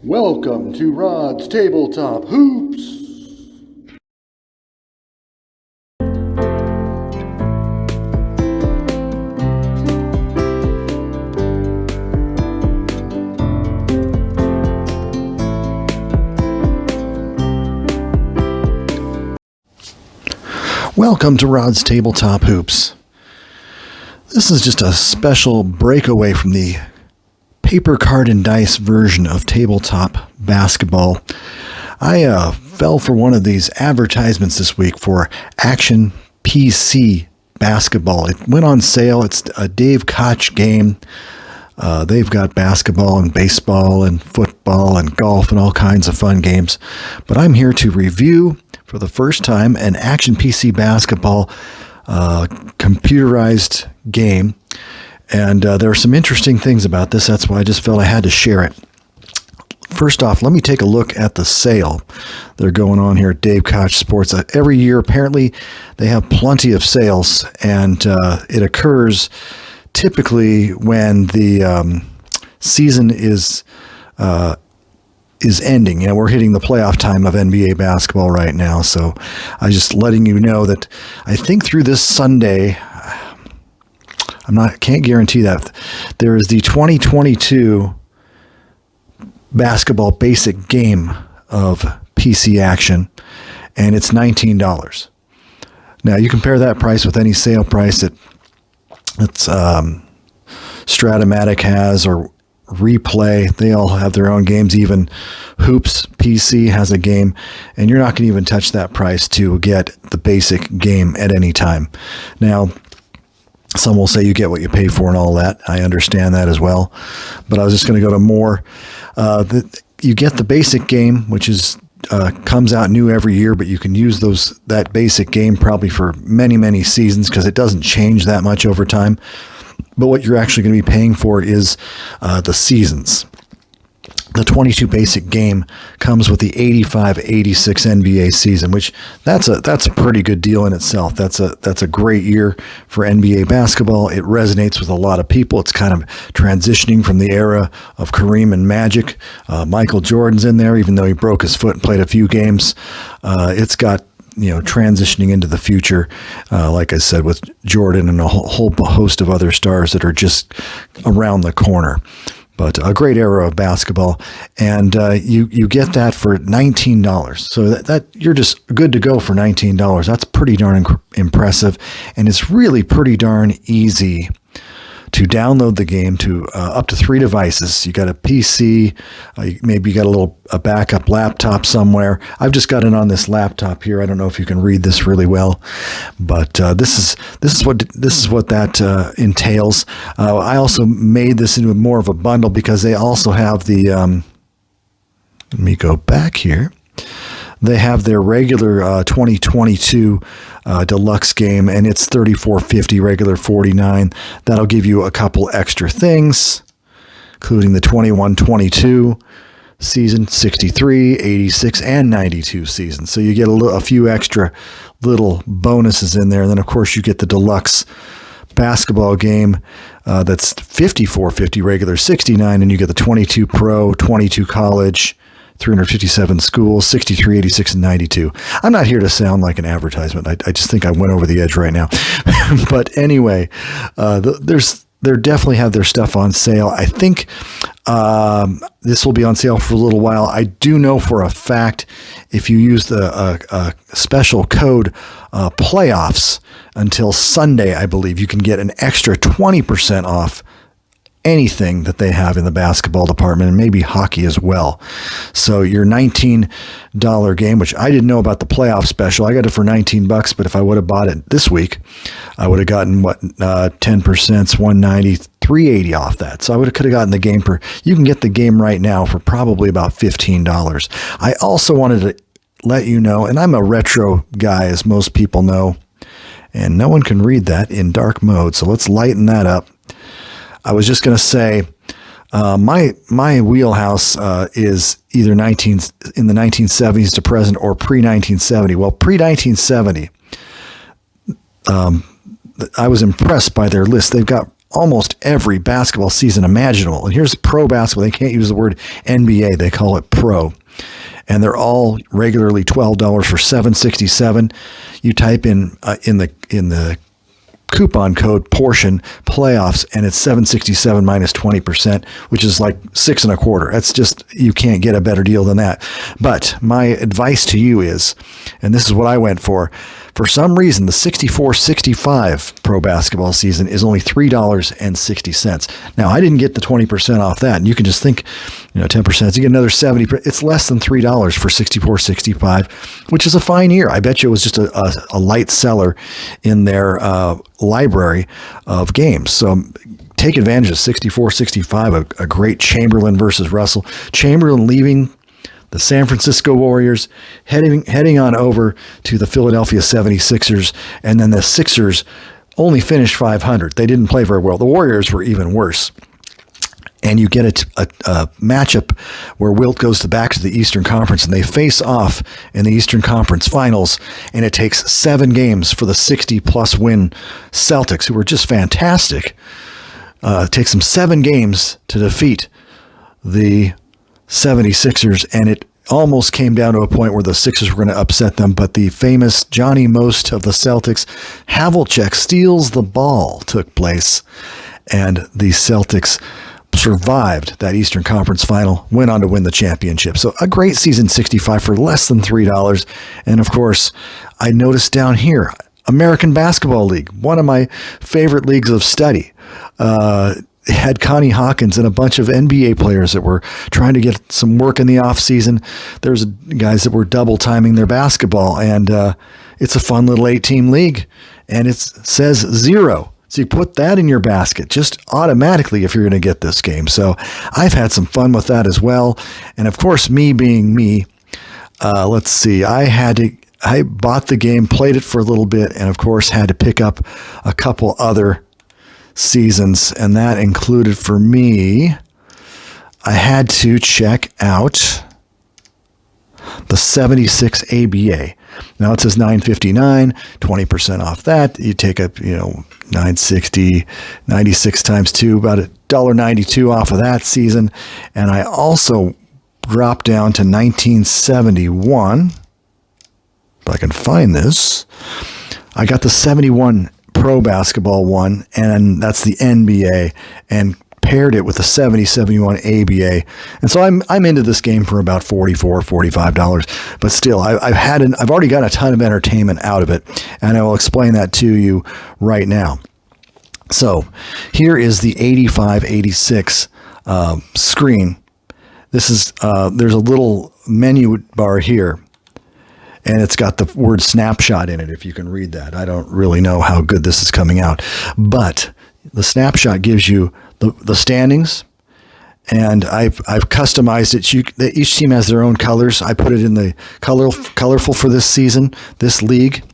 Welcome to Rod's Tabletop Hoops. Welcome to Rod's Tabletop Hoops. This is just a special breakaway from the paper, card, and dice version of tabletop basketball. I fell for one of these advertisements this week for Action PC Basketball. It went on sale. It's a Dave Koch game. They've got basketball and baseball and football and golf and all kinds of fun games. But I'm here to review, for the first time, an Action PC Basketball computerized game. And there are some interesting things about this. That's why I just felt I had to share it. First off, let me take a look at the sale they're going on here at Dave Koch Sports. Every year, apparently, they have plenty of sales, and it occurs typically when the season is ending. We're hitting the playoff time of NBA basketball right now. So I'm just letting you know that I think through this Sunday, can't guarantee that, there is the 2022 basketball basic game of PC Action, and it's $19. Now you compare that price with any sale price that Stratomatic has, or Replay. They all have their own games. Even Hoops PC has a game, and you're not going to even touch that price to get the basic game at any time. Now, some will say you get what you pay for and all that. I understand that as well. But I was just going to go to more. You get the basic game, which is comes out new every year, but you can use that basic game probably for many, many seasons because it doesn't change that much over time. But what you're actually going to be paying for is the seasons. The 22 basic game comes with the 85-86 NBA season, which that's a pretty good deal in itself. That's a great year for NBA basketball. It resonates with a lot of people. It's kind of transitioning from the era of Kareem and Magic. Michael Jordan's in there, even though he broke his foot and played a few games. It's got transitioning into the future, like I said, with Jordan and a whole host of other stars that are just around the corner. But a great era of basketball, and you get that for $19. So that you're just good to go for $19. That's pretty darn impressive, and it's really pretty darn easy to download the game to up to 3 devices. You got a PC, maybe you got a backup laptop somewhere. I've just got it on this laptop here. I don't know if you can read this really well, but this is what that entails. I also made this into more of a bundle because they also have the. Let me go back here. They have their regular 2022 deluxe game, and it's $34.50, regular $49. That'll give you a couple extra things, including the 21-22 season, 63, 86, and 92 season. So you get a few extra little bonuses in there. And then, of course, you get the deluxe basketball game that's $54.50, regular $69, and you get the 22 pro, 22 college, 357 schools, 63, 86, and 92. I'm not here to sound like an advertisement. I just think I went over the edge right now. But anyway, they definitely have their stuff on sale. I think this will be on sale for a little while. I do know for a fact if you use the special code playoffs until Sunday, I believe, you can get an extra 20% off anything that they have in the basketball department, and maybe hockey as well. So your $19 game, which I didn't know about the playoff special, I got it for $19, but if I would have bought it this week, I would have gotten 10%, $190, $380 off that. So could have gotten the game you can get the game right now for probably about $15. I also wanted to let you know, and I'm a retro guy, as most people know, and no one can read that in dark mode. So let's lighten that up. I was just going to say, my wheelhouse is either in the 1970s to present or pre-1970. Well, pre-1970, I was impressed by their list. They've got almost every basketball season imaginable. And here's pro basketball. They can't use the word NBA. They call it pro. And they're all regularly $12 for $7.67. You type in the coupon code portion playoffs, and it's $7.67 minus 20%, which is like $6.25. That's just, you can't get a better deal than that. But my advice to you is, and this is what I went for some reason, the 64-65 pro basketball season is only $3.60. Now, I didn't get the 20% off that. And you can just think, 10%, you get another 70. It's less than $3 for 64-65, which is a fine year. I bet you it was just a light seller in their library of games. So take advantage of 64-65, a great Chamberlain versus Russell. Chamberlain leaving the San Francisco Warriors, heading on over to the Philadelphia 76ers, and then the Sixers only finished 500. They didn't play very well. The Warriors were even worse. And you get a matchup where Wilt goes back to the Eastern Conference, and they face off in the Eastern Conference Finals, and it takes 7 games for the 60-plus win Celtics, who were just fantastic. It takes them 7 games to defeat the 76ers, and it almost came down to a point where the Sixers were going to upset them, but the famous Johnny Most of the Celtics, Havlicek steals the ball, took place, and the Celtics survived that Eastern Conference final, went on to win the championship. So a great season 65 for less than $3. And of course, I noticed down here, American Basketball League, one of my favorite leagues of study, had Connie Hawkins and a bunch of NBA players that were trying to get some work in the off season. There's guys that were double timing their basketball, and it's a fun little 8-team league, and it says 0. So you put that in your basket just automatically if you're going to get this game. So I've had some fun with that as well. And of course, me being me, let's see, I bought the game, played it for a little bit, and of course had to pick up a couple other seasons, and that included for me, I had to check out the 76 ABA. Now it says $9.59, 20% off that. You take up, $9.60, 96 times 2, about $1.92 off of that season. And I also dropped down to 1971. If I can find this, I got the 71 pro basketball one, and that's the NBA, and paired it with the 70-71 ABA. And so I'm into this game for about $44-$45, but still I've already got a ton of entertainment out of it, and I will explain that to you right now. So here is the 85-86 screen. This is there's a little menu bar here, and it's got the word snapshot in it, if you can read that. I don't really know how good this is coming out, but the snapshot gives you the standings, and I've customized it. Each team has their own colors. I put it in the colorful for this season, this league,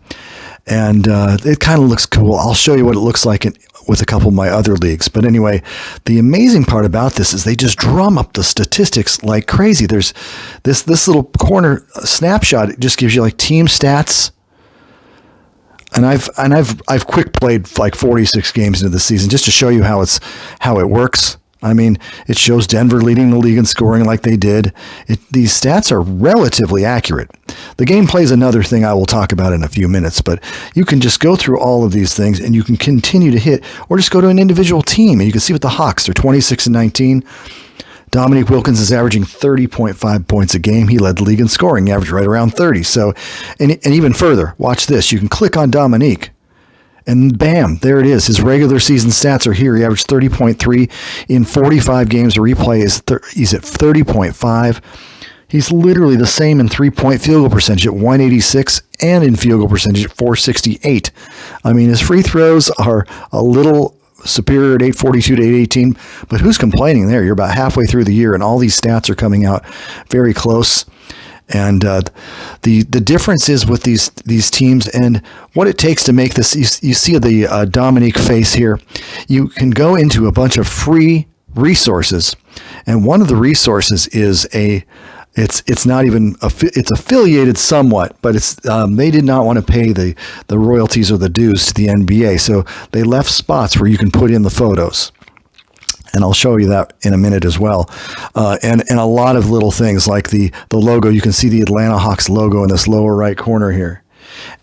and it kind of looks cool. I'll show you what it looks like with a couple of my other leagues. But anyway, the amazing part about this is they just drum up the statistics like crazy. There's this little corner snapshot. It just gives you like team stats. And I've quick played like 46 games into the season just to show you how it works. I mean, it shows Denver leading the league in scoring like they did. These stats are relatively accurate. The gameplay is another thing I will talk about in a few minutes, but you can just go through all of these things and you can continue to hit, or just go to an individual team and you can see with the Hawks, they're 26-19. Dominique Wilkins is averaging 30.5 points a game. He led the league in scoring, averaged right around 30. So, and even further, watch this. You can click on Dominique, and bam, there it is. His regular season stats are here. He averaged 30.3 in 45 games. A replay he's at 30.5. He's literally the same in three-point field goal percentage at 186 and in field goal percentage at 468. I mean, his free throws are a little superior at 842 to 818, but who's complaining there? You're about halfway through the year, and all these stats are coming out very close. And the difference is with these teams and what it takes to make this. You see the Dominique face here. You can go into a bunch of free resources, and one of the resources is It's not even it's affiliated somewhat, but it's they did not want to pay the royalties or the dues to the NBA, so they left spots where you can put in the photos. And I'll show you that in a minute as well. And a lot of little things like the logo. You can see the Atlanta Hawks logo in this lower right corner here.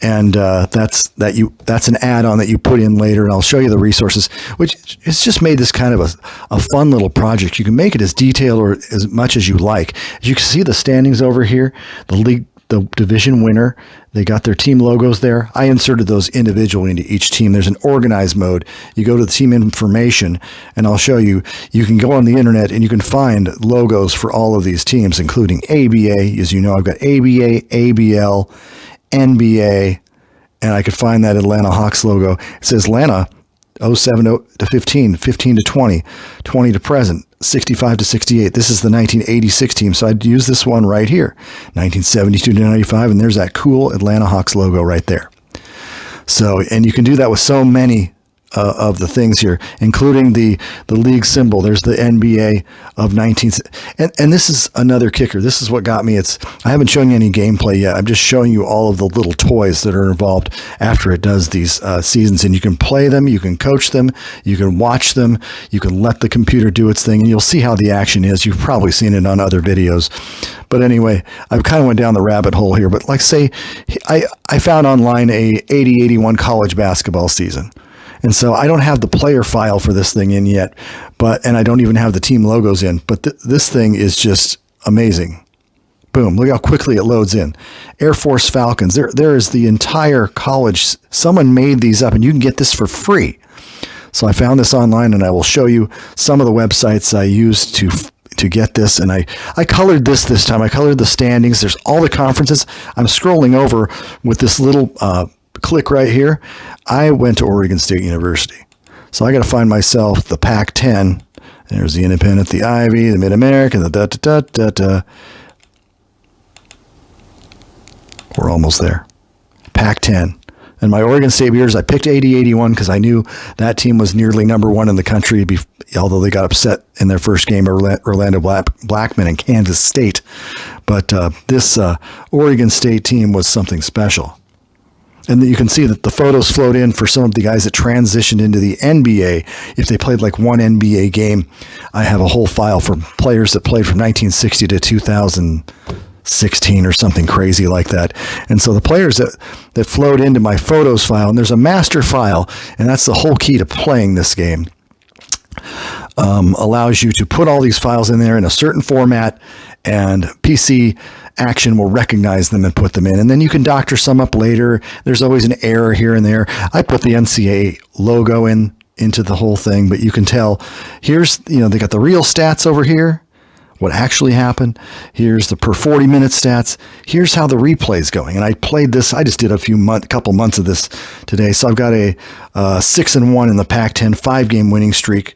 And that's an add-on that you put in later, and I'll show you the resources, which it's just made this kind of a fun little project. You can make it as detailed or as much as you like. As you can see the standings over here, the league, the division winner, they got their team logos there. I inserted those individually into each team. There's an organized mode. You go to the team information, and I'll show you. You can go on the internet, and you can find logos for all of these teams, including ABA. As you know, I've got ABA, ABL, NBA, and I could find that Atlanta Hawks logo. It says Atlanta 07 to 15, 15 to 20, 20 to present, 65 to 68. This is the 1986 team, so I'd use this one right here, 1972 to 95, and there's that cool Atlanta Hawks logo right there. So, and you can do that with so many of the things here, including the league symbol. There's the NBA of 19. And this is another kicker. This is what got me. I haven't shown you any gameplay yet. I'm just showing you all of the little toys that are involved after it does these seasons. And you can play them, you can coach them, you can watch them, you can let the computer do its thing, and you'll see how the action is. You've probably seen it on other videos. But anyway, I kind of went down the rabbit hole here. But like say, I found online a 80-81 college basketball season. And so I don't have the player file for this thing in yet, and I don't even have the team logos in, but this thing is just amazing. Boom, look how quickly it loads in. Air Force Falcons, there is the entire college. Someone made these up, and you can get this for free. So I found this online, and I will show you some of the websites I used to get this. And I colored this time. I colored the standings. There's all the conferences. I'm scrolling over with this little click right here. I went to Oregon State University. So I got to find myself the Pac-10. There's the Independent, the Ivy, the Mid-American, the da-da-da-da-da. We're almost there. Pac-10. And my Oregon State Bears, I picked 80-81 because I knew that team was nearly number one in the country, although they got upset in their first game, Orlando Blackman and Kansas State. But this Oregon State team was something special. And you can see that the photos float in for some of the guys that transitioned into the NBA. If they played like one NBA game, I have a whole file for players that played from 1960 to 2016 or something crazy like that. And so the players that flowed into my photos file, and there's a master file, and that's the whole key to playing this game, allows you to put all these files in there in a certain format, and PC Action will recognize them and put them in. And then you can doctor some up later. There's always an error here and there. I put the NCAA logo into the whole thing, but you can tell here's, they got the real stats over here, what actually happened. Here's the per 40 minute stats. Here's how the replay is going. And I played this. I just did a couple months of this today. So I've got a 6-1 in the Pac-10 5-game winning streak.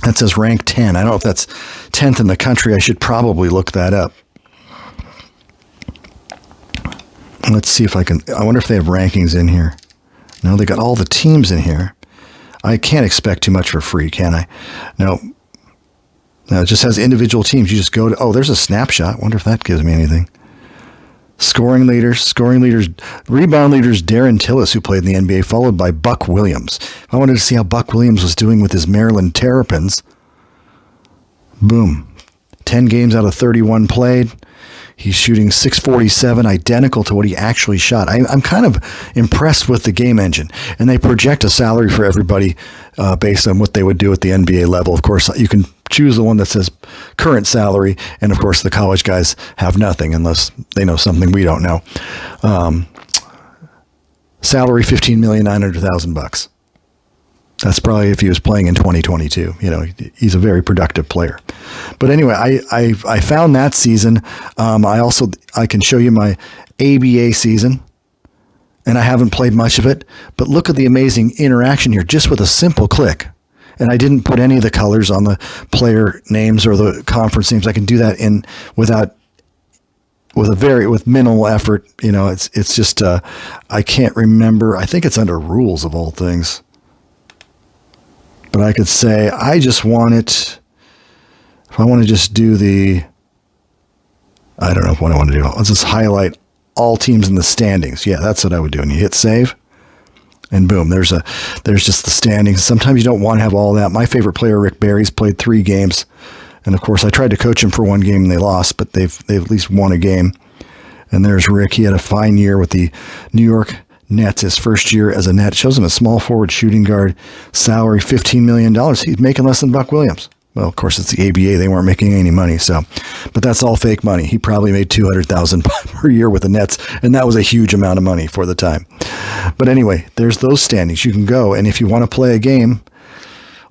That says rank 10. I don't know if that's 10th in the country. I should probably look that up. Let's see if I wonder if they have rankings in here. No, they got all the teams in here. I can't expect too much for free, can I? No, it just has individual teams. You just go to, there's a snapshot. Wonder if that gives me anything. Scoring leaders, rebound leaders, Darren Tillis, who played in the NBA, followed by Buck Williams. I wanted to see how Buck Williams was doing with his Maryland Terrapins. Boom. 10 games out of 31 played. He's shooting .647, identical to what he actually shot. I'm kind of impressed with the game engine. And they project a salary for everybody based on what they would do at the NBA level. Of course, you can choose the one that says current salary. And of course, the college guys have nothing unless they know something we don't know. Salary $15,900,000. That's probably if he was playing in 2022. He's a very productive player. But anyway, I found that season. I can show you my ABA season, and I haven't played much of it. But look at the amazing interaction here, just with a simple click. And I didn't put any of the colors on the player names or the conference names. I can do that with minimal effort. It's just I can't remember. I think it's under rules of all things. But I could say, I just want it, if I want to just do the I don't know what I want to do. Let's just highlight all teams in the standings. Yeah, that's what I would do. And you hit save, and boom, there's just the standings. Sometimes you don't want to have all that. My favorite player, Rick Barry's played 3 games. And of course, I tried to coach him for 1 game and they lost, but they've at least won a game. And there's Rick. He had a fine year with the New York Nets, his first year as a Net. Shows him a small forward shooting guard, salary $15 million. He's making less than Buck Williams. Well, of course, it's the ABA. They weren't making any money, but that's all fake money. He probably made $200,000 per year with the Nets, and that was a huge amount of money for the time. But anyway, there's those standings. You can go, and if you want to play a game,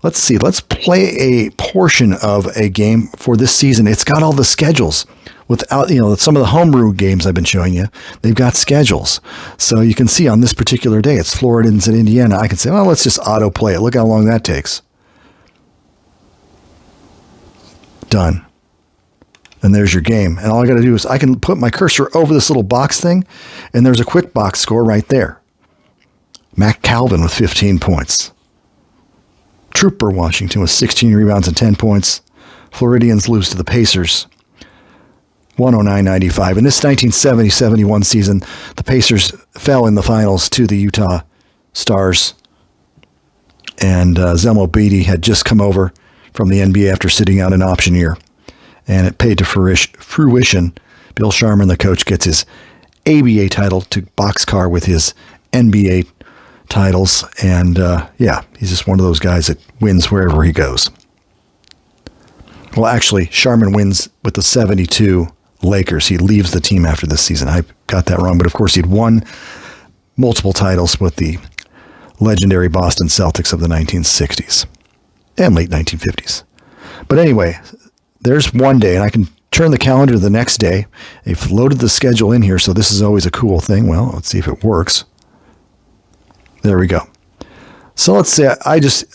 let's see. Let's play a portion of a game for this season. It's got all the schedules. Without, some of the homebrew games I've been showing you, they've got schedules. So you can see on this particular day, it's Floridans and Indiana. I can say, well, let's just auto play it. Look how long that takes. Done. And there's your game. And all I got to do is I can put my cursor over this little box thing, and there's a quick box score right there. Mac Calvin with 15 points. Trooper Washington with 16 rebounds and 10 points. Floridians lose to the Pacers 109-95. In this 1970-71 season, the Pacers fell in the finals to the Utah Stars. And Zelmo Beatty had just come over from the NBA after sitting out an option year. And it paid to fruition. Bill Sharman, the coach, gets his ABA title to boxcar with his NBA titles. And he's just one of those guys that wins wherever he goes. Well, actually, Sharman wins with the 72 Lakers. He leaves the team after this season. I got that wrong. But of course, he'd won multiple titles with the legendary Boston Celtics of the 1960s and late 1950s. But anyway, there's one day, and I can turn the calendar to the next day. They've loaded the schedule in here, so this is always a cool thing. Well, let's see if it works. There we go. So let's say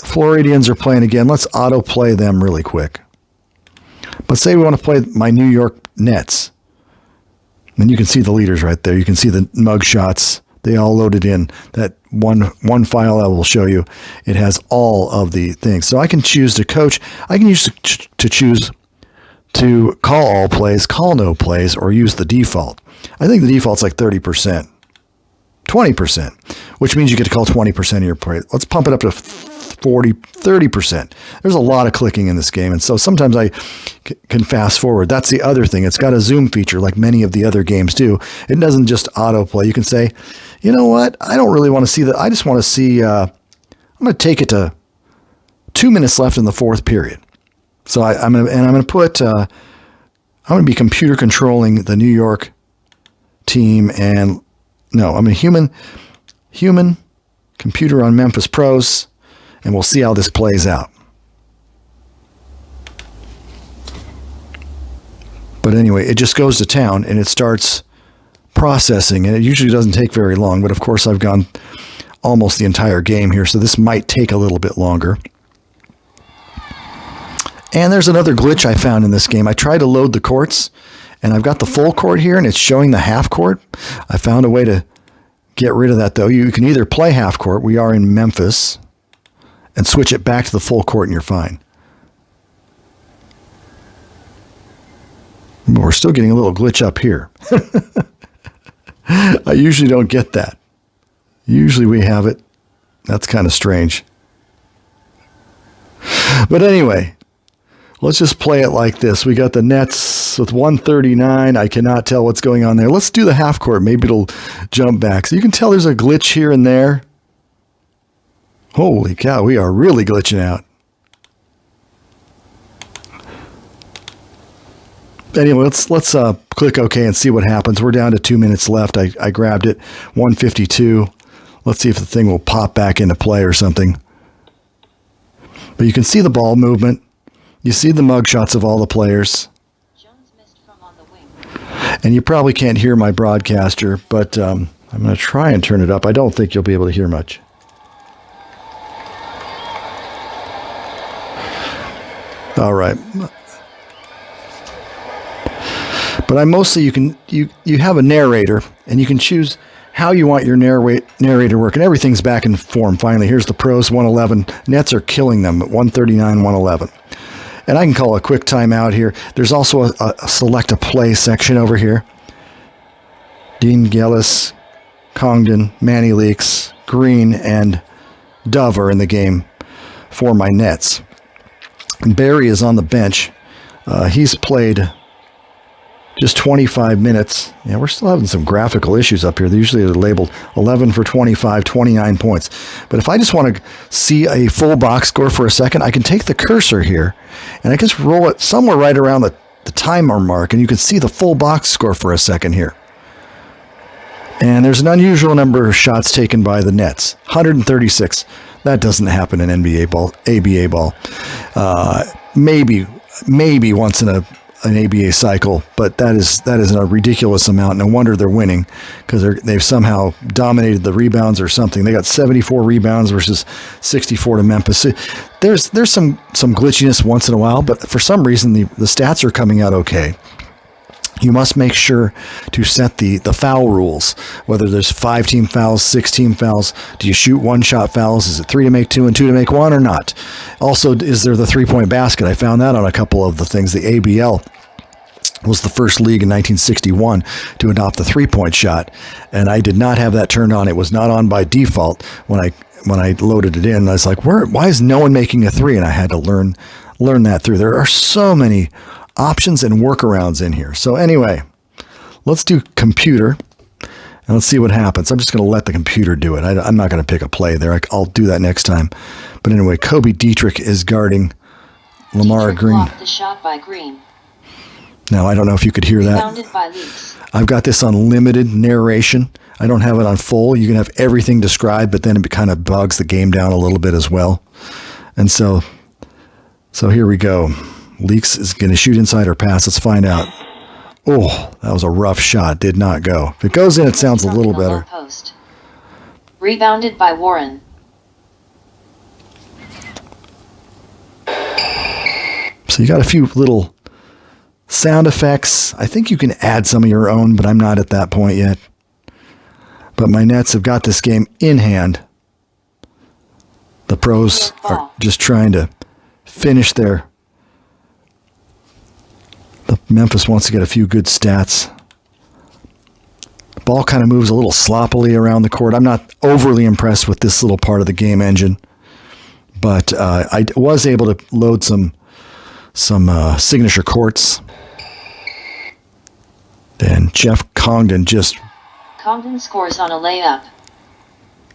Floridians are playing again. Let's auto play them really quick. But say we want to play my New York Nets. And you can see the leaders right there. You can see the mug shots. They all loaded in. That one file I will show you. It has all of the things. So I can choose to coach. I can use to choose to call all plays, call no plays, or use the default. I think the default's like 30%. 20%, which means you get to call 20% of your play. Let's pump it up to 30%. There's a lot of clicking in this game, and so sometimes I can fast forward. That's the other thing. It's got a zoom feature like many of the other games do. It doesn't just autoplay. You can say, you know what? I don't really want to see that. I just want to see, I'm going to take it to 2 minutes left in the 4th period. So I'm going to put, I'm going to be computer controlling the New York team, and no, I'm a human computer on Memphis Pros, and we'll see how this plays out. But anyway, it just goes to town and it starts processing, and it usually doesn't take very long. But of course, I've gone almost the entire game here, so this might take a little bit longer. And there's another glitch I found in this game. I tried to load the courts, and I've got the full court here, and it's showing the half court. I found a way to get rid of that, though. You can either play half court, we are in Memphis, and switch it back to the full court, and you're fine. But we're still getting a little glitch up here. I usually don't get that. Usually we have it. That's kind of strange. But anyway, let's just play it like this. We got the Nets with 139. I cannot tell what's going on there. Let's do the half court. Maybe it'll jump back. So you can tell there's a glitch here and there. Holy cow, we are really glitching out. Anyway, let's click OK and see what happens. We're down to 2 minutes left. I grabbed it, 152. Let's see if the thing will pop back into play or something. But you can see the ball movement. You see the mug shots of all the players. Jones missed from on the wing. And you probably can't hear my broadcaster, but I'm going to try and turn it up. I don't think you'll be able to hear much. All right. But I mostly, you have a narrator, and you can choose how you want your narrator work, and everything's back in form. Finally, here's the Pros 111. Nets are killing them at 139, 111. And I can call a quick timeout here. There's also a select a play section over here. Dean Gellis, Congdon, Manny Leaks, Green, and Dove are in the game for my Nets. Barry is on the bench. He's played just 25 minutes. Yeah, we're still having some graphical issues up here. They usually are labeled 11 for 25, 29 points. But if I just want to see a full box score for a second, I can take the cursor here and I just roll it somewhere right around the timer mark, and you can see the full box score for a second here. And there's an unusual number of shots taken by the Nets, 136. That doesn't happen in NBA ball, ABA ball. Maybe once in an ABA cycle, but that is a ridiculous amount. No wonder they're winning, because they've somehow dominated the rebounds or something. They got 74 rebounds versus 64 to Memphis. There's some glitchiness once in a while, but for some reason the stats are coming out okay. You must make sure to set the foul rules, whether there's 5-team fouls, 6-team fouls. Do you shoot one-shot fouls? Is it 3 to make 2 and 2 to make 1 or not? Also, is there the three-point basket? I found that on a couple of the things. The ABL was the first league in 1961 to adopt the three-point shot, and I did not have that turned on. It was not on by default when I loaded it in. I was like, why is no one making a three? And I had to learn that through. There are so many options and workarounds in here. So anyway, let's do computer and let's see what happens. I'm just going to let the computer do it. I'm not going to pick a play there. I'll do that next time. But anyway, Kobe Dietrich is guarding Lamar Green. Blocked the shot by Green. Now, I don't know if you could hear that. Rebounded by Leaks. I've got this on limited narration. I don't have it on full. You can have everything described, but then it kind of bogs the game down a little bit as well. And so here we go. Leaks is going to shoot inside or pass. Let's find out. Oh, that was a rough shot. Did not go. If it goes in, it sounds a little better. Post. Rebounded by Warren. So you got a few little sound effects. I think you can add some of your own, but I'm not at that point yet. But my Nets have got this game in hand. The pros are just trying to finish their... Memphis wants to get a few good stats. The ball kind of moves a little sloppily around the court. I'm not overly impressed with this little part of the game engine, but I was able to load some signature courts. Then Jeff Congdon scores on a layup.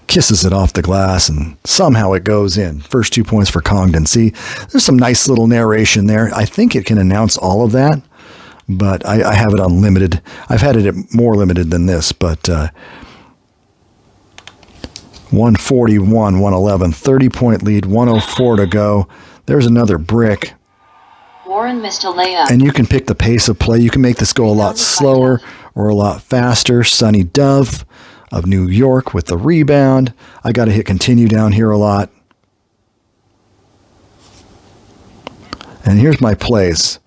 Kisses it off the glass, and somehow it goes in. First 2 points for Congdon. See, there's some nice little narration there. I think it can announce all of that, but I have it unlimited. I've had it more limited than this, but 141, 111, 30-point lead, 104 to go. There's another brick. Warren missed a layup. And you can pick the pace of play. You can make this go a lot slower or a lot faster. Sonny Dove of New York with the rebound. I got to hit continue down here a lot. And here's my plays.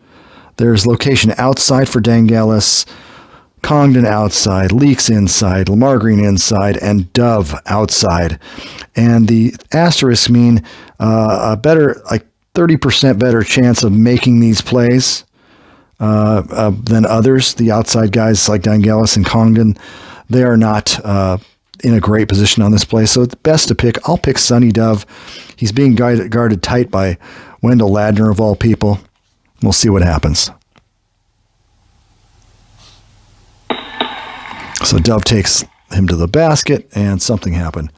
There's location outside for Dangelis, Congdon outside, Leaks inside, Lamar Green inside, and Dove outside. And the asterisks mean a better, like 30% better chance of making these plays than others. The outside guys like Dangelis and Congdon, they are not in a great position on this play. So it's best to pick. I'll pick Sonny Dove. He's being guarded tight by Wendell Ladner of all people. We'll see what happens. So Dove takes him to the basket, and something happened.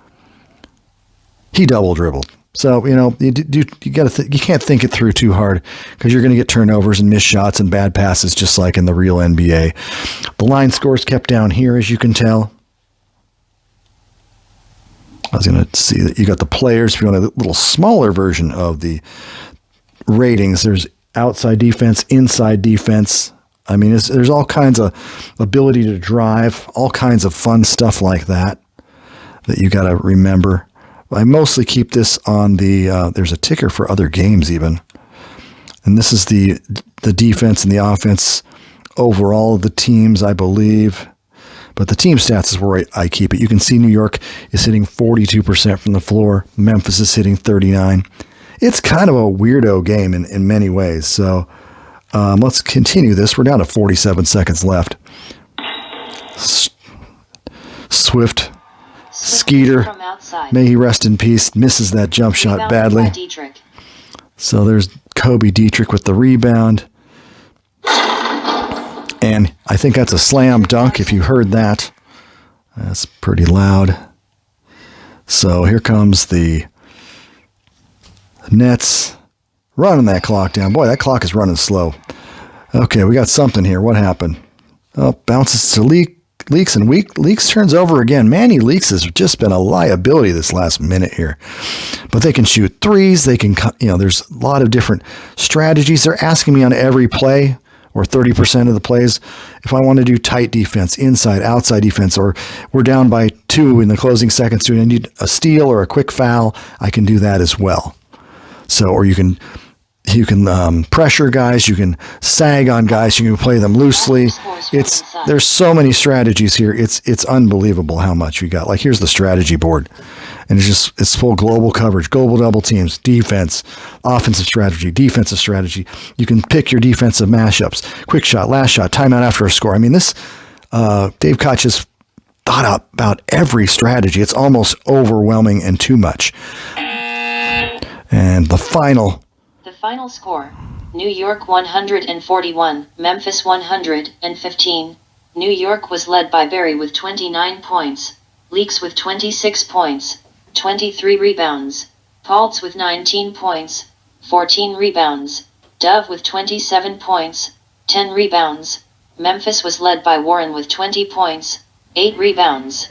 He double dribbled. So, you you can't think it through too hard, because you're going to get turnovers and missed shots and bad passes, just like in the real NBA. The line scores kept down here, as you can tell. I was going to see that you got the players. If you want a little smaller version of the ratings, there's outside defense, inside defense. I mean, there's all kinds of ability to drive, all kinds of fun stuff like that you got to remember. I mostly keep this on there's a ticker for other games even. And this is the defense and the offense overall of the teams, I believe. But the team stats is where I keep it. You can see New York is hitting 42% from the floor. Memphis is hitting 39%. it's kind of a weirdo game in many ways. So let's continue this. We're down to 47 seconds left. Swift Skeeter, from outside. may he rest in peace, misses that jump shot Rebounded badly. by Dietrich. So there's Kobe Dietrich with the rebound. And I think that's a slam dunk if you heard that. That's pretty loud. So here comes the Nets running that clock down. Boy, that clock is running slow. Okay, we got something here. What happened? Oh, bounces to Leaks, and Leaks turns over again. Manny Leaks has just been a liability this last minute here. But they can shoot threes. They can, there's a lot of different strategies. They're asking me on every play, or 30% of the plays, if I want to do tight defense, inside, outside defense, or we're down by 2 in the closing seconds and I need a steal or a quick foul, I can do that as well. So, or you can pressure guys, you can sag on guys, you can play them loosely. There's so many strategies here. It's unbelievable how much we got. Like, here's the strategy board, and it's full global coverage, global double teams, defense, offensive strategy, defensive strategy. You can pick your defensive mashups, quick shot, last shot, timeout after a score. I mean, this Dave Koch has thought about every strategy. It's almost overwhelming and too much. And the final score, New York 141, Memphis 115. New York was led by Barry with 29 points, Leaks with 26 points, 23 rebounds, Paltz with 19 points, 14 rebounds, Dove with 27 points, 10 rebounds. Memphis was led by Warren with 20 points, 8 rebounds.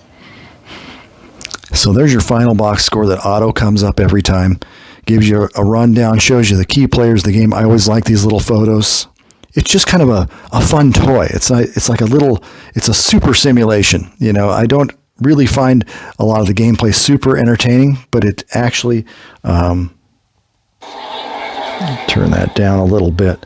So there's your final box score that auto comes up every time. Gives you a rundown, shows you the key players of the game. I always like these little photos. It's just kind of a fun toy. It's a super simulation. I don't really find a lot of the gameplay super entertaining, but it actually, turn that down a little bit.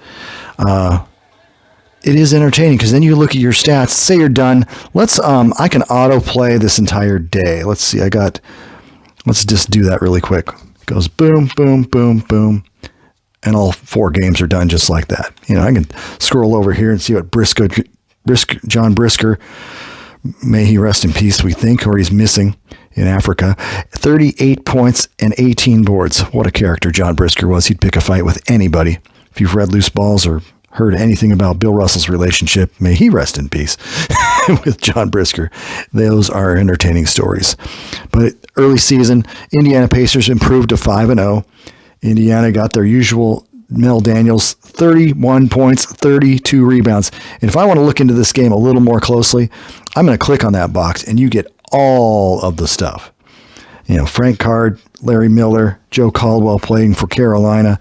It is entertaining because then you look at your stats, say you're done. I can auto play this entire day. Let's see. Let's just do that really quick. It goes boom, boom, boom, boom. And all 4 games are done just like that. I can scroll over here and see what John Brisker, may he rest in peace, we think, or he's missing in Africa. 38 points and 18 boards. What a character John Brisker was. He'd pick a fight with anybody. If you've read Loose Balls or heard anything about Bill Russell's relationship, may he rest in peace, with John Brisker. Those are entertaining stories. But early season, Indiana Pacers improved to 5-0. Indiana got their usual Mel Daniels, 31 points, 32 rebounds. And if I want to look into this game a little more closely, I'm going to click on that box and you get all of the stuff. Frank Card, Larry Miller, Joe Caldwell playing for Carolina,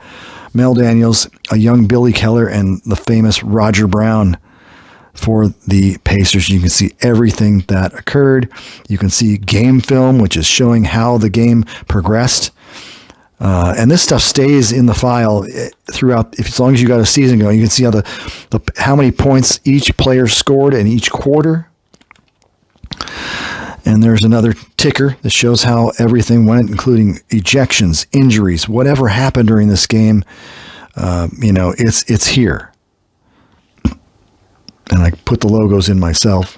Mel Daniels, a young Billy Keller, and the famous Roger Brown for the Pacers. You can see everything that occurred. You can see game film, which is showing how the game progressed. And this stuff stays in the file throughout. As long as you got a season going, you can see how many points each player scored in each quarter. And there's another ticker that shows how everything went, including ejections, injuries, whatever happened during this game. It's here. And I put the logos in myself.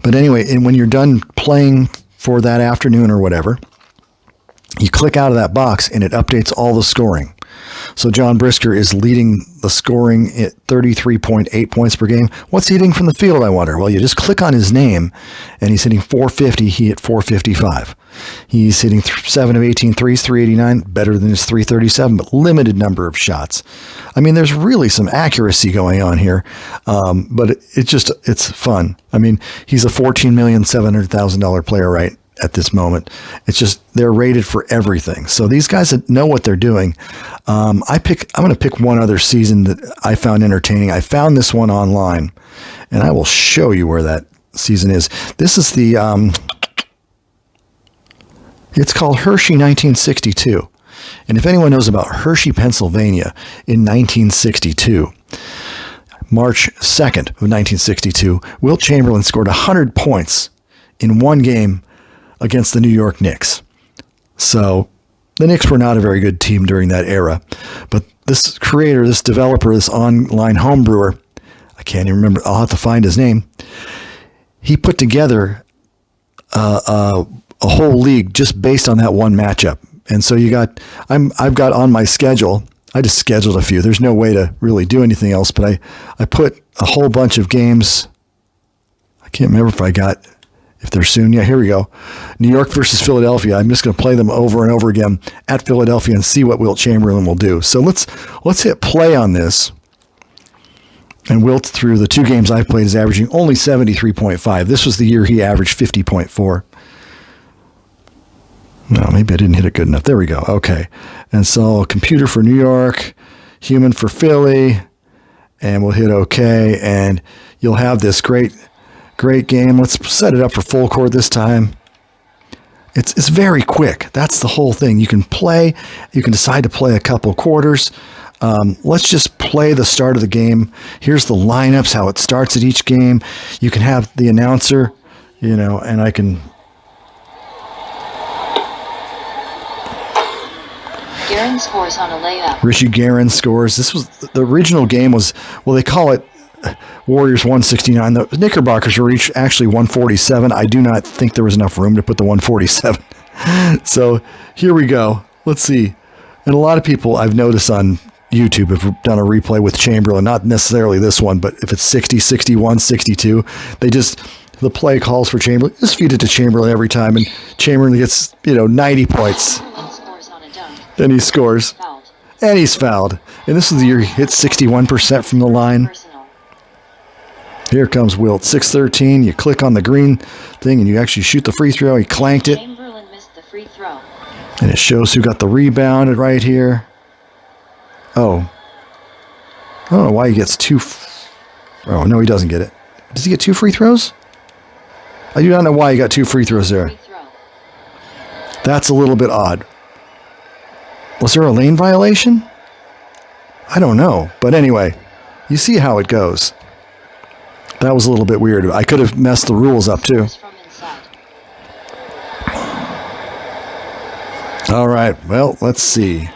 But anyway, and when you're done playing for that afternoon or whatever, you click out of that box and it updates all the scoring. So John Brisker is leading the scoring at 33.8 points per game. What's he hitting from the field, I wonder? Well, you just click on his name, and he's hitting 450. He hit 455. He's hitting 7 of 18 threes, 389, better than his 337, but limited number of shots. I mean, there's really some accuracy going on here, but it's fun. I mean, he's a $14,700,000 player right at this moment. It's just, they're rated for everything. So these guys that know what they're doing. I'm going to pick one other season that I found entertaining. I found this one online, and I will show you where that season is. This is it's called Hershey 1962. And if anyone knows about Hershey, Pennsylvania in 1962, March 2nd of 1962, Wilt Chamberlain scored 100 points in one game against the New York Knicks. So The Knicks were not a very good team during that era, but this creator, this developer, this online homebrewer, I can't even remember. I'll have to find his name. He put together a whole league just based on that one matchup. And so I've got on my schedule. I just scheduled a few. There's no way to really do anything else, but I put a whole bunch of games. I can't remember if they're soon. Yeah, here we go. New York versus Philadelphia. I'm just going to play them over and over again at Philadelphia and see what Wilt Chamberlain will do. So let's hit play on this. And Wilt, through the 2 games I've played, is averaging only 73.5. This was the year he averaged 50.4. No, maybe I didn't hit it good enough. There we go. Okay. And so computer for New York, human for Philly, and we'll hit OK. And you'll have this great game. Let's set it up for full court this time. It's very quick. That's the whole thing. You can play. You can decide to play a couple quarters. Let's just play the start of the game. Here's the lineups, how it starts at each game. You can have the announcer, and I can... Guerin scores on a layup. Rishi Guerin scores. This was the original game was, well, they call it Warriors 169. The Knickerbockers were actually 147. I do not think there was enough room to put the 147. So here we go. Let's see. And a lot of people I've noticed on YouTube have done a replay with Chamberlain, not necessarily this one, but if it's 60, 61, 62, the play calls for Chamberlain. Just feed it to Chamberlain every time, and Chamberlain gets, 90 points. Then he scores. And he's fouled. And this is the year he hit 61% from the line. Here comes Wilt. 6-13. You click on the green thing and you actually shoot the free throw. He clanked it. Chamberlain missed the free throw. And it shows who got the rebound right here. Oh. I don't know why he gets 2. Oh, no, he doesn't get it. Does he get 2 free throws? I do not know why he got 2 free throws there. That's a little bit odd. Was there a lane violation? I don't know. But anyway, you see how it goes. That was a little bit weird. I could have messed the rules up too. All right. Well, let's see.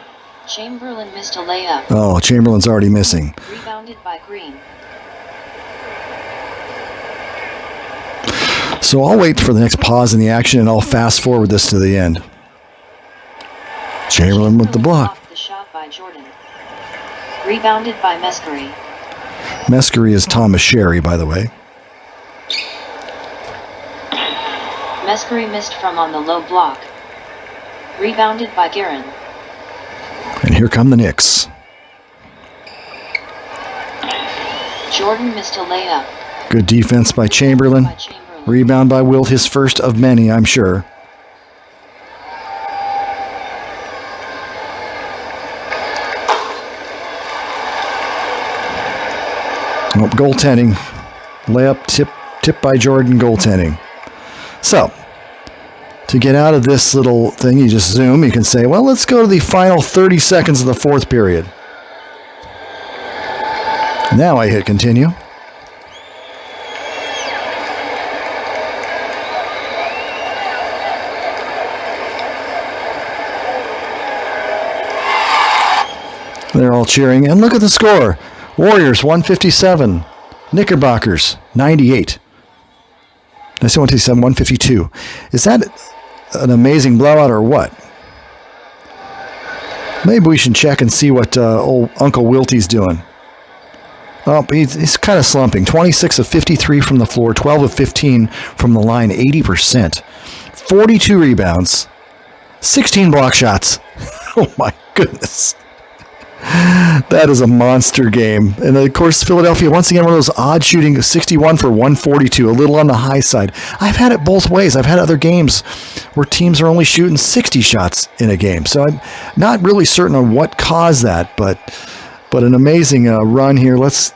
Chamberlain missed a layup. Oh, Chamberlain's already missing. Rebounded by Green. So I'll wait for the next pause in the action and I'll fast forward this to the end. Chamberlain with the block. The shot by Jordan. Rebounded by Mescary. Mescary is Thomas Sherry, by the way. Mescary missed from on the low block. Rebounded by Guerin. And here come the Knicks. Jordan missed a layup. Good defense by Chamberlain. Rebound by Wilt, his first of many, I'm sure. Oh, goaltending. Layup, tip by Jordan, goaltending. So, to get out of this little thing, you just zoom. You can say, well, let's go to the final 30 seconds of the 4th period. Now I hit continue. They're all cheering. And look at the score. Warriors 157. Knickerbockers 98. I say 157, 152. Is that an amazing blowout or what? Maybe we should check and see what old Uncle Wiltie's doing. Oh, he's kind of slumping. 26 of 53 from the floor, 12 of 15 from the line, 80%. 42 rebounds, 16 block shots. Oh my goodness. That is a monster game. And of course, Philadelphia, once again, one of those odd shooting, 61 for 142, a little on the high side. I've had it both ways. I've had other games where teams are only shooting 60 shots in a game. So I'm not really certain on what caused that, but an amazing run here. Let's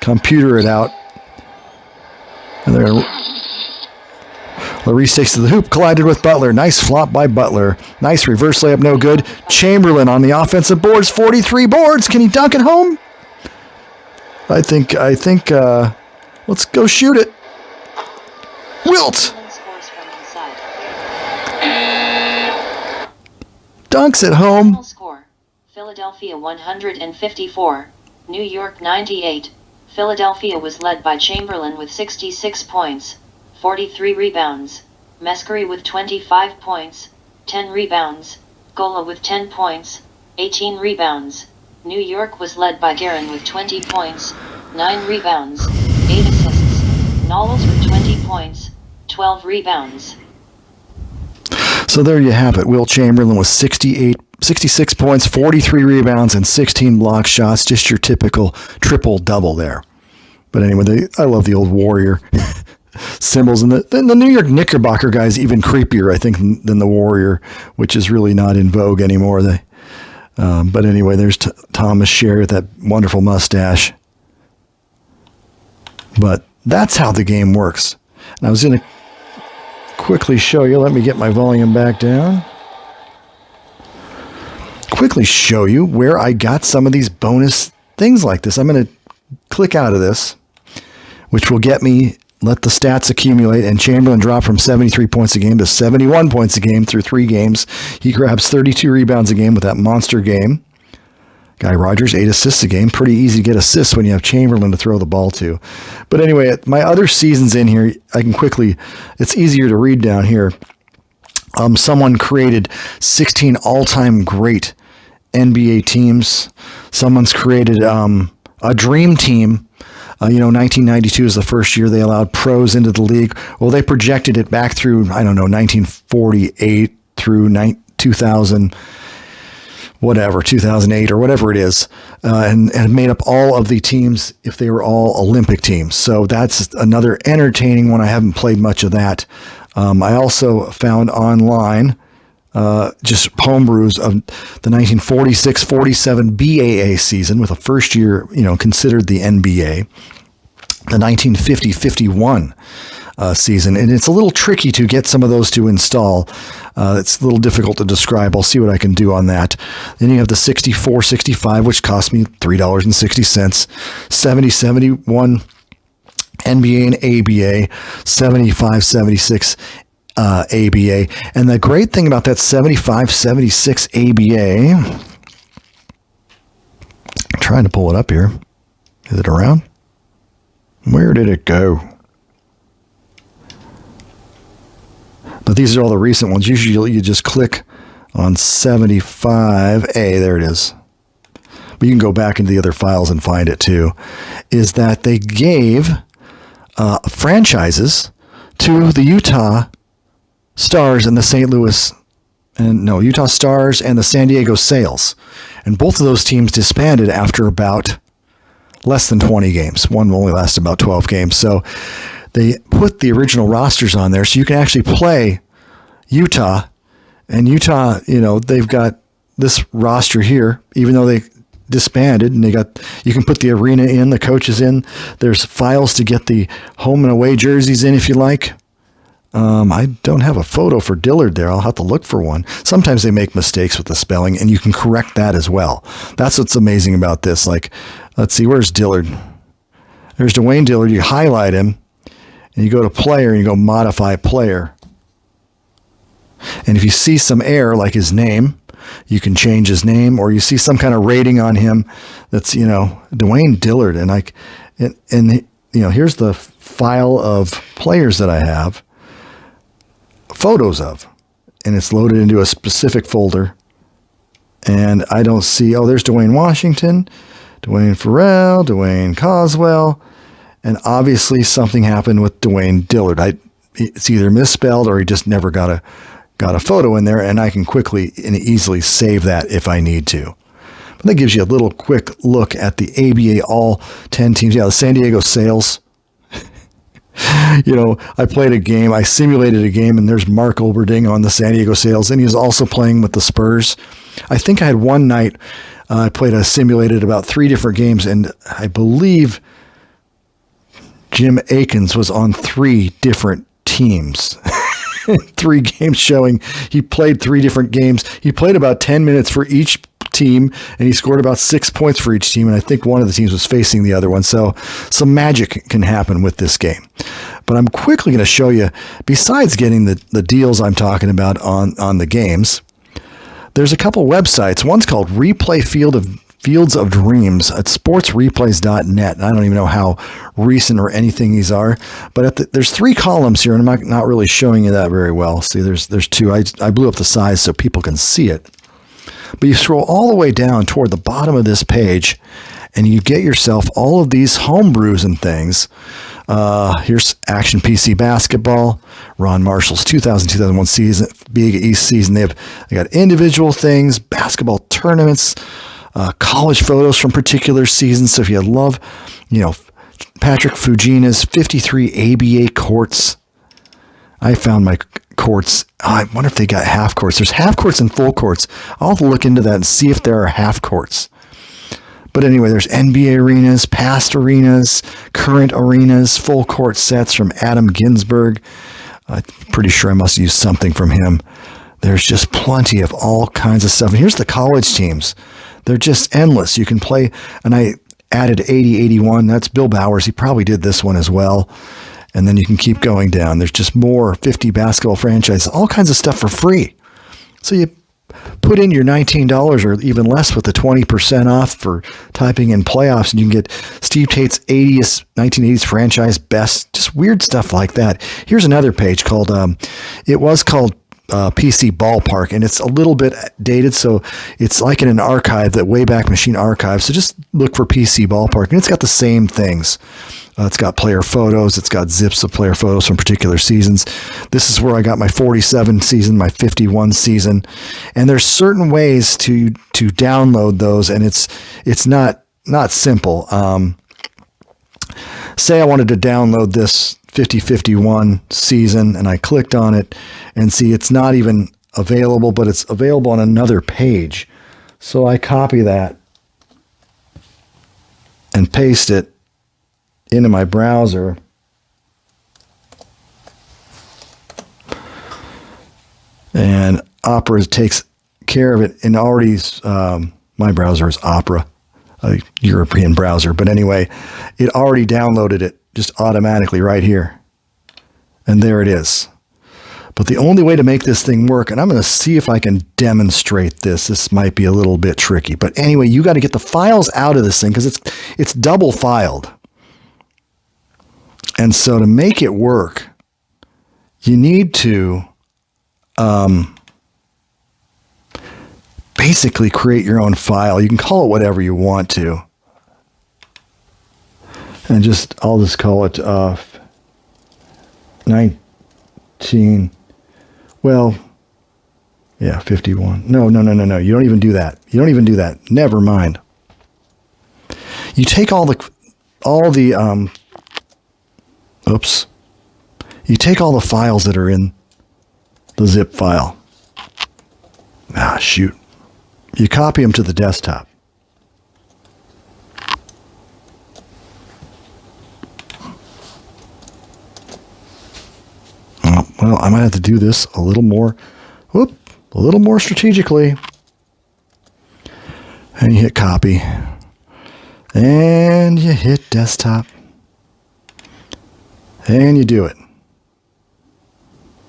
computer it out. And there, Larice takes to the hoop, collided with Butler. Nice flop by Butler. Nice reverse layup, no good. Chamberlain on the offensive boards, 43 boards. Can he dunk it home? I think. Let's go shoot it. Wilt. stunks at home. Final score: Philadelphia 154, New York 98. Philadelphia was led by Chamberlain with 66 points, 43 rebounds. Mescari with 25 points, 10 rebounds. Gola with 10 points, 18 rebounds. New York was led by Guerin with 20 points, 9 rebounds, 8 assists. Knowles with 20 points, 12 rebounds. So there you have it. Will Chamberlain with 66 points, 43 rebounds, and 16 block shots. Just your typical triple-double there. But anyway, I love the old Warrior symbols. And the New York Knickerbocker guy is even creepier, I think, than the Warrior, which is really not in vogue anymore. But anyway, there's Thomas Sherry with that wonderful mustache. But that's how the game works. And I was going to quickly show you. Let me get my volume back down. Quickly show you where I got some of these bonus things like this. I'm going to click out of this, which will get me, let the stats accumulate, and Chamberlain dropped from 73 points a game to 71 points a game through 3 games. He grabs 32 rebounds a game with that monster game. Guy Rogers, 8 assists a game. Pretty easy to get assists when you have Chamberlain to throw the ball to. But anyway, my other seasons in here, I can quickly, it's easier to read down here. Someone created 16 all-time great NBA teams. Someone's created a dream team. 1992 is the first year they allowed pros into the league. Well, they projected it back through, 1948 through 2000, 2008 or whatever it is, and made up all of the teams if they were all Olympic teams. So that's another entertaining one. I haven't played much of that. I also found online just homebrews of the 1946-47 BAA season with a first year, considered the NBA, the 1950-51 season. And it's a little tricky to get some of those to install. It's a little difficult to describe. I'll see what I can do on that. Then you have the 64-65, which cost me $3.60, 70-71 NBA and ABA, 75-76 ABA. And the great thing about that 75-76 ABA, I'm trying to pull it up here. Is it around? Where did it go? But these are all the recent ones. Usually you just click on 75A. There it is. But you can go back into the other files and find it too. Is that they gave franchises to the Utah Stars and the Utah Stars and the San Diego Sails. And both of those teams disbanded after about less than 20 games. One only lasted about 12 games. So they put the original rosters on there so you can actually play Utah. And Utah, they've got this roster here, even though they disbanded, and you can put the arena in, the coaches in. There's files to get the home and away jerseys in if you like. I don't have a photo for Dillard there. I'll have to look for one. Sometimes they make mistakes with the spelling, and you can correct that as well. That's what's amazing about this. Like, let's see, where's Dillard? There's Dwayne Dillard. You highlight him, and you go to player, and you go modify player. And if you see some error, like his name, you can change his name, or you see some kind of rating on him that's, Dwayne Dillard. And here's the file of players that I have photos of, and it's loaded into a specific folder. And I don't see, there's Dwayne Washington, Dwayne Farrell, Dwayne Coswell, and obviously something happened with Dwayne Dillard. It's either misspelled or he just never got a photo in there, and I can quickly and easily save that if I need to. But that gives you a little quick look at the ABA all 10 teams. Yeah, the San Diego Sails. I played a game, I simulated a game, and there's Mark Olberding on the San Diego Sails, and he's also playing with the Spurs. I think I had one night, I simulated about 3 different games, and I believe Jim Akins was on 3 different teams. 3 games showing he played 3 different games. He played about 10 minutes for each team, and he scored about 6 points for each team, and I think one of the teams was facing the other one. So some magic can happen with this game. But I'm quickly going to show you, besides getting the deals I'm talking about on the games, there's a couple websites. One's called Fields of Dreams at sportsreplays.net. I don't even know how recent or anything these are, but there's 3 columns here, and I'm not really showing you that very well. See, there's 2. I blew up the size so people can see it. But you scroll all the way down toward the bottom of this page, and you get yourself all of these homebrews and things. Here's Action PC Basketball, Ron Marshall's 2000-2001 season, Big East season. They got individual things, basketball tournaments, college photos from particular seasons. So if you love, Patrick Fujina's 53 ABA courts. I found my courts. I wonder if they got half courts. There's half courts and full courts. I'll have to look into that and see if there are half courts. But anyway, there's NBA arenas, past arenas, current arenas, full court sets from Adam Ginsberg. I'm pretty sure I must use something from him. There's just plenty of all kinds of stuff. And here's the college teams. They're just endless. You can play, and I added 80-81. That's Bill Bowers. He probably did this one as well. And then you can keep going down. There's just more 50 basketball franchises, all kinds of stuff for free. So you put in your $19 or even less with the 20% off for typing in playoffs, and you can get Steve Tate's 1980s franchise best, just weird stuff like that. Here's another page called, it was called PC Ballpark, and it's a little bit dated, so it's like in an archive, that Wayback Machine archive. So just look for PC Ballpark, and it's got the same things. It's got player photos. It's got zips of player photos from particular seasons. This is where I got my 47 season, my 51 season, and there's certain ways to download those, and it's not simple. Say I wanted to download this 50-51 season, and I clicked on it, and see it's not even available, but it's available on another page. So I copy that and paste it into my browser. And Opera takes care of it, and already my browser is Opera, a European browser. But anyway, it already downloaded it just automatically right here. And there it is. But the only way to make this thing work, and I'm going to see if I can demonstrate this. This might be a little bit tricky. But anyway, you got to get the files out of this thing because it's double filed. And so to make it work, you need to basically create your own file. You can call it whatever you want to. And I'll just call it 51. No. You don't even do that. Never mind. You take you take all the files that are in the zip file. Shoot. You copy them to the desktop. Well, I might have to do this a little more strategically. And you hit copy. And you hit desktop. And you do it.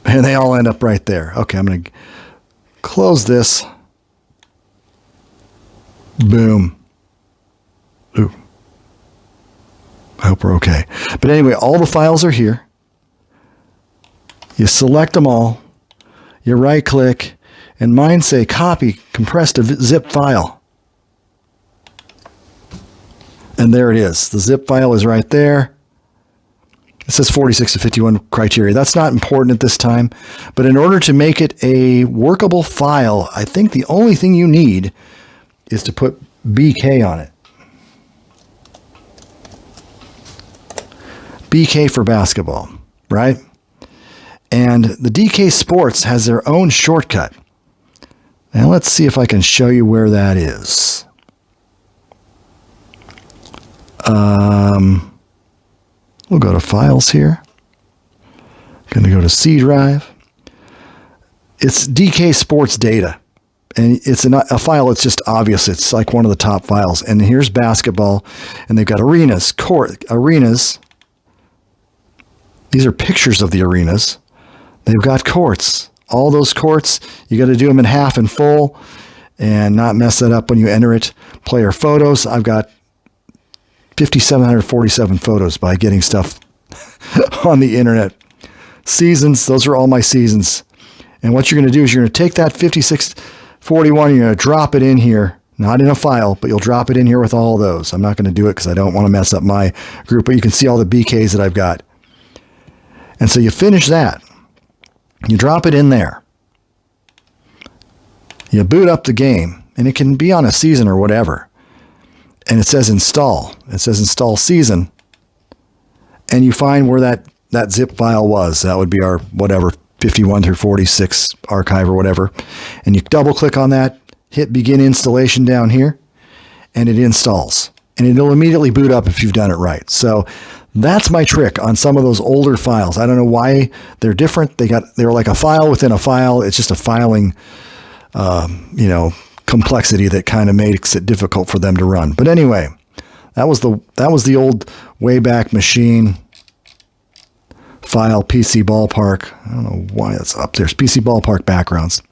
And they all end up right there. Okay, I'm going to close this. Boom. Ooh. I hope we're okay. But anyway, all the files are here. You select them all. You right click. And mine say copy compressed to zip file. And there it is. The zip file is right there. It says 46 to 51 criteria. That's not important at this time. But in order to make it a workable file, I think the only thing you need is to put BK on it. BK for basketball, right? And the DK Sports has their own shortcut. And let's see if I can show you where that is. We'll go to Files here. Going to go to C drive. It's DK Sports Data. And it's a file that's just obvious. It's like one of the top files. And here's basketball. And they've got arenas, arenas. These are pictures of the arenas. They've got courts, all those courts. You got to do them in half and full and not mess that up when you enter it. Player photos. I've got 5,747 photos by getting stuff on the internet. Seasons. Those are all my seasons. And what you're going to do is you're going to take that 5641, you're going to drop it in here. Not in a file, but you'll drop it in here with all those. I'm not going to do it because I don't want to mess up my group, but you can see all the BKs that I've got. And so you finish that. You drop it in there. You boot up the game, and it can be on a season or whatever. And it says install. It says install season. And you find where that zip file was. That would be our whatever, 51 through 46 archive or whatever. And you double click on that. Hit begin installation down here, and it installs. And it'll immediately boot up if you've done it right. So that's my trick on some of those older files. I don't know why they're different. They're like a file within a file. It's just a filing, complexity that kind of makes it difficult for them to run. But anyway, that was the old Wayback Machine file, PC Ballpark. I don't know why it's up there. It's PC Ballpark backgrounds.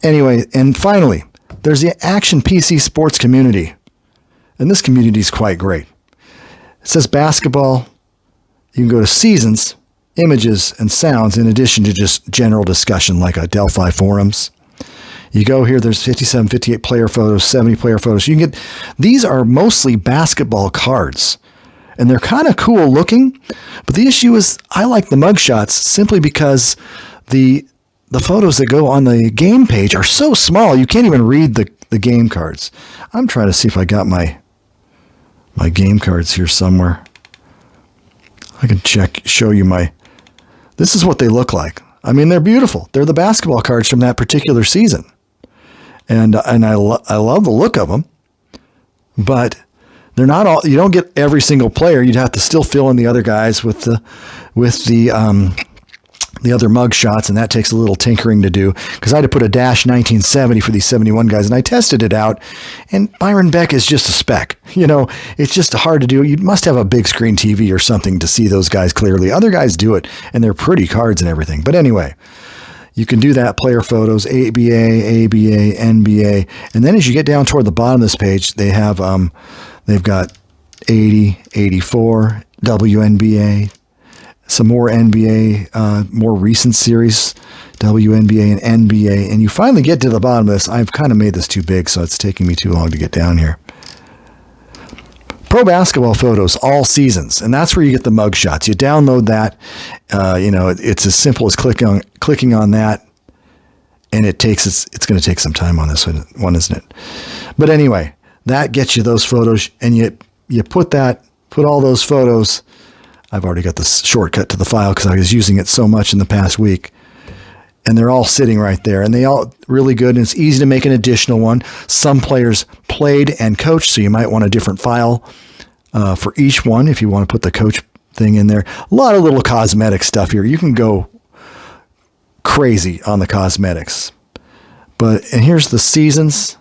Anyway, and finally, there's the Action PC Sports community. And this community is quite great. It says basketball. You can go to seasons, images, and sounds in addition to just general discussion like a Delphi forums. You go here, there's 57, 58 player photos, 70 player photos. You can get, these are mostly basketball cards. And they're kind of cool looking. But the issue is I like the mugshots simply because the photos that go on the game page are so small, you can't even read the game cards. I'm trying to see if I got my game cards here somewhere. I can show you this is what they look like. I mean, they're beautiful. They're the basketball cards from that particular season. And I love the look of them, but they're not all, you don't get every single player. You'd have to still fill in the other guys with the other mug shots, and that takes a little tinkering to do because I had to put a -1970 for these 71 guys, and I tested it out, and Byron Beck is just a speck. It's just hard to do. You must have a big screen TV or something to see those guys clearly. Other guys do it, and they're pretty cards and everything. But anyway, you can do that, player photos, ABA, NBA, and then as you get down toward the bottom of this page, they've got 80, 84, WNBA, some more NBA, more recent series, WNBA and NBA. And you finally get to the bottom of this. I've kind of made this too big, so it's taking me too long to get down here. Pro basketball photos, all seasons. And that's where you get the mug shots. You download that. It's as simple as clicking on that. And it's going to take some time on this one, isn't it? But anyway, that gets you those photos. And you put all those photos. I've already got the shortcut to the file because I was using it so much in the past week. And they're all sitting right there. And they all really good. And it's easy to make an additional one. Some players played and coached, so you might want a different file for each one if you want to put the coach thing in there. A lot of little cosmetic stuff here. You can go crazy on the cosmetics. And here's the seasons.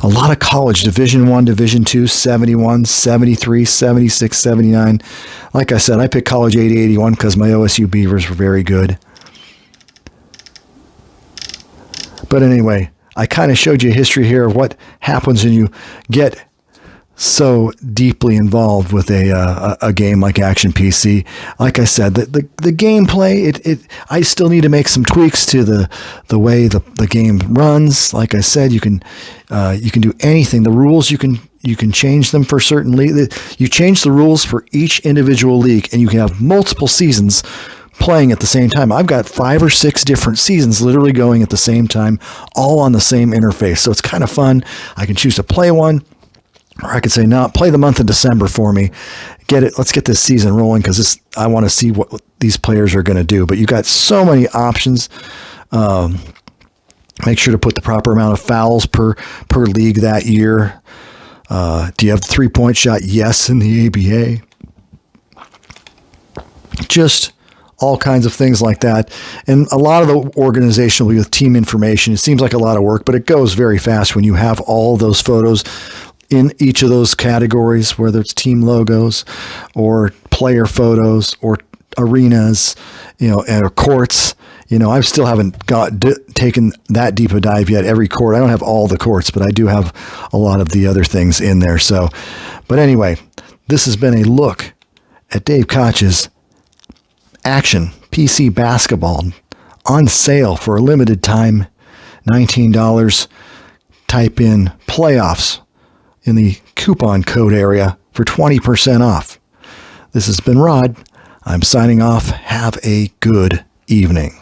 A lot of college, Division I, Division II, 71, 73, 76, 79. Like I said, I picked college 80, 81 because my OSU Beavers were very good. But anyway, I kind of showed you a history here of what happens when you get so deeply involved with a game like Action PC. Like I said, the gameplay, I still need to make some tweaks to the way the game runs. Like I said, you can do anything. The rules you can change them for certain league. You change the rules for each individual league, and you can have multiple seasons playing at the same time. I've got 5 or 6 different seasons literally going at the same time, all on the same interface. So it's kind of fun. I can choose to play one. Or I could say, no, play the month of December for me. Let's get this season rolling because I want to see what these players are going to do. But you've got so many options. Make sure to put the proper amount of fouls per league that year. Do you have the 3-point shot? Yes, in the ABA. Just all kinds of things like that. And a lot of the organization will be with team information. It seems like a lot of work, but it goes very fast when you have all those photos in each of those categories, whether it's team logos or player photos or arenas, and courts. I still haven't taken that deep a dive yet. Every court, I don't have all the courts, but I do have a lot of the other things in there. So, but anyway, this has been a look at Dave Koch's Action PC Basketball on sale for a limited time, $19. Type in playoffs in the coupon code area for 20% off. This has been Rod. I'm signing off. Have a good evening.